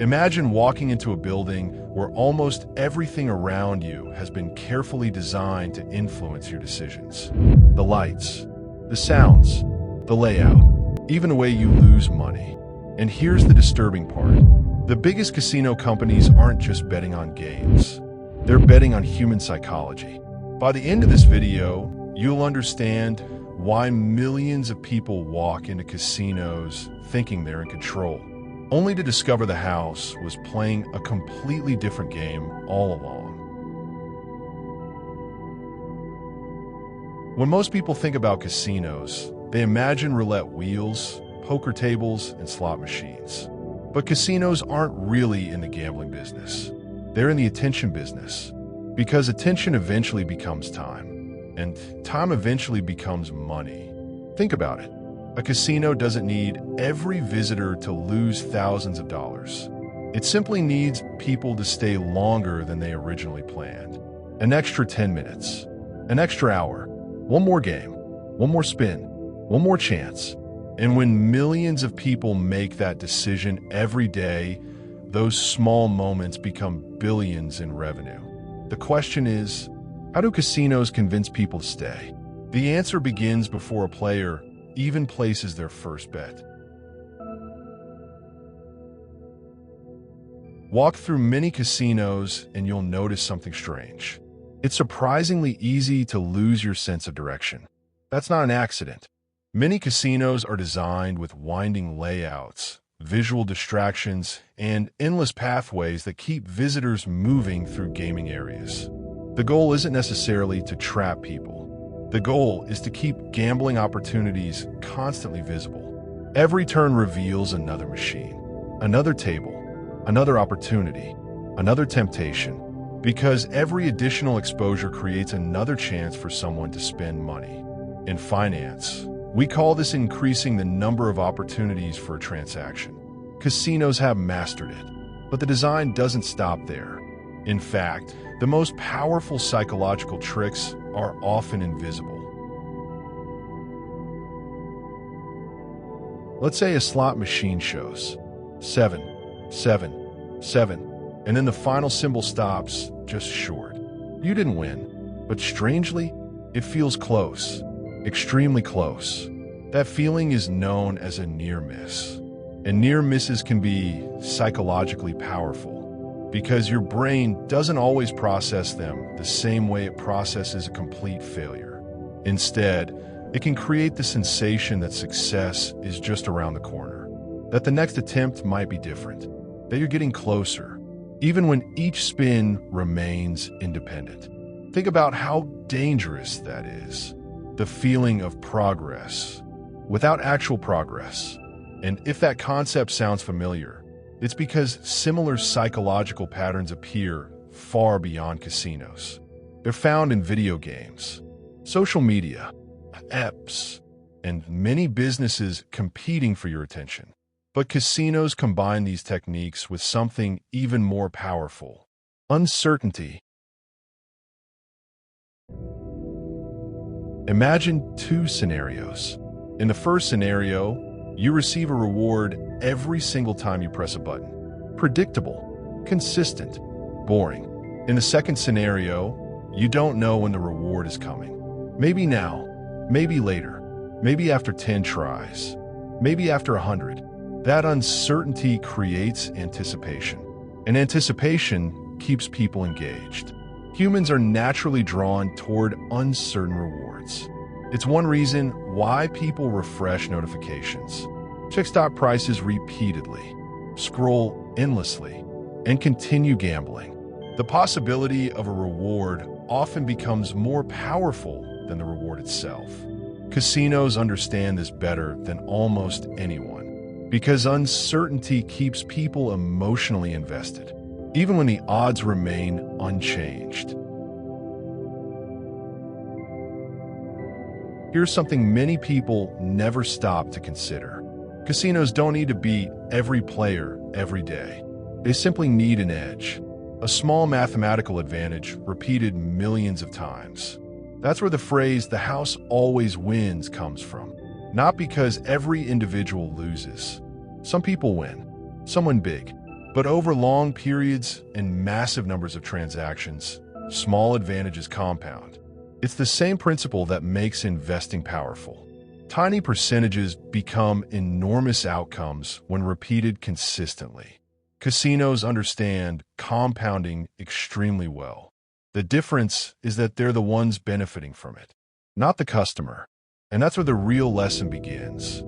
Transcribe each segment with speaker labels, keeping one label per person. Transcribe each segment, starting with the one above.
Speaker 1: Imagine walking into a building where almost everything around you has been carefully designed to influence your decisions. The lights, the sounds, the layout, even the way you lose money. And here's the disturbing part. The biggest casino companies aren't just betting on games. They're betting on human psychology. By the end of this video, you'll understand why millions of people walk into casinos thinking they're in control, only to discover the house was playing a completely different game all along. When most people think about casinos, they imagine roulette wheels, poker tables, and slot machines. But casinos aren't really in the gambling business. They're in the attention business, because attention eventually becomes time, and time eventually becomes money. Think about it. A casino doesn't need every visitor to lose thousands of dollars. It simply needs people to stay longer than they originally planned. An extra 10 minutes, an extra hour, one more game, one more spin, one more chance. And when millions of people make that decision every day, those small moments become billions in revenue. The question is, how do casinos convince people to stay? The answer begins before a player even places their first bet. Walk through many casinos and you'll notice something strange. It's surprisingly easy to lose your sense of direction. That's not an accident. Many casinos are designed with winding layouts, visual distractions, and endless pathways that keep visitors moving through gaming areas. The goal isn't necessarily to trap people. The goal is to keep gambling opportunities constantly visible. Every turn reveals another machine, another table, another opportunity, another temptation, because every additional exposure creates another chance for someone to spend money. In finance, we call this increasing the number of opportunities for a transaction. Casinos have mastered it, but the design doesn't stop there. In fact, the most powerful psychological tricks are often invisible. Let's say a slot machine shows 7, 7, 7, and then the final symbol stops just short. You didn't win, but strangely, it feels close, extremely close. That feeling is known as a near miss. And near misses can be psychologically powerful, because your brain doesn't always process them the same way it processes a complete failure. Instead, it can create the sensation that success is just around the corner, that the next attempt might be different, that you're getting closer, even when each spin remains independent. Think about how dangerous that is, the feeling of progress without actual progress. And if that concept sounds familiar, it's because similar psychological patterns appear far beyond casinos. They're found in video games, social media, apps, and many businesses competing for your attention. But casinos combine these techniques with something even more powerful: uncertainty. Imagine two scenarios. In the first scenario, you receive a reward every single time you press a button. Predictable, consistent, boring. In the second scenario, you don't know when the reward is coming. Maybe now, maybe later, maybe after 10 tries, maybe after 100. That uncertainty creates anticipation, and anticipation keeps people engaged. Humans are naturally drawn toward uncertain rewards. It's one reason why people refresh notifications, check stock prices repeatedly, scroll endlessly, and continue gambling. The possibility of a reward often becomes more powerful than the reward itself. Casinos understand this better than almost anyone, because uncertainty keeps people emotionally invested, even when the odds remain unchanged. Here's something many people never stop to consider. Casinos don't need to beat every player every day. They simply need an edge, a small mathematical advantage repeated millions of times. That's where the phrase, "the house always wins," comes from. Not because every individual loses. Some people win, some win big, But over long periods and massive numbers of transactions, small advantages compound. It's the same principle that makes investing powerful. Tiny percentages become enormous outcomes when repeated consistently. Casinos understand compounding extremely well. The difference is that they're the ones benefiting from it, not the customer. And that's where the real lesson begins.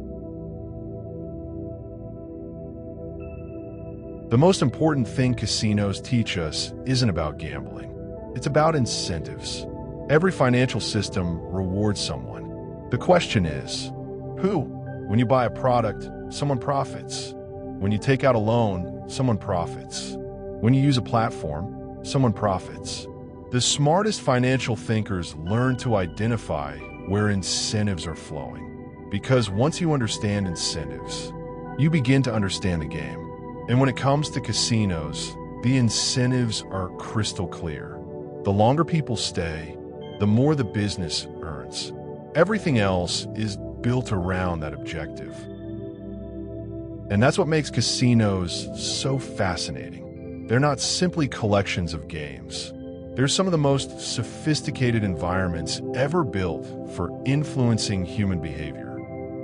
Speaker 1: The most important thing casinos teach us isn't about gambling. It's about incentives. Every financial system rewards someone. The question is, who? When you buy a product, someone profits. When you take out a loan, someone profits. When you use a platform, someone profits. The smartest financial thinkers learn to identify where incentives are flowing. Because once you understand incentives, you begin to understand the game. And when it comes to casinos, the incentives are crystal clear. The longer people stay, the more the business earns. Everything else is built around that objective. And that's what makes casinos so fascinating. They're not simply collections of games. They're some of the most sophisticated environments ever built for influencing human behavior.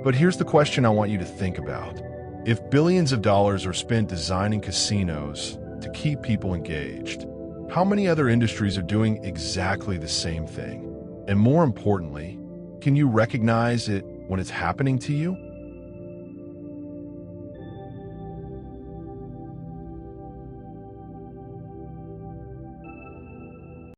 Speaker 1: But here's the question I want you to think about. If billions of dollars are spent designing casinos to keep people engaged, how many other industries are doing exactly the same thing? And more importantly, can you recognize it when it's happening to you?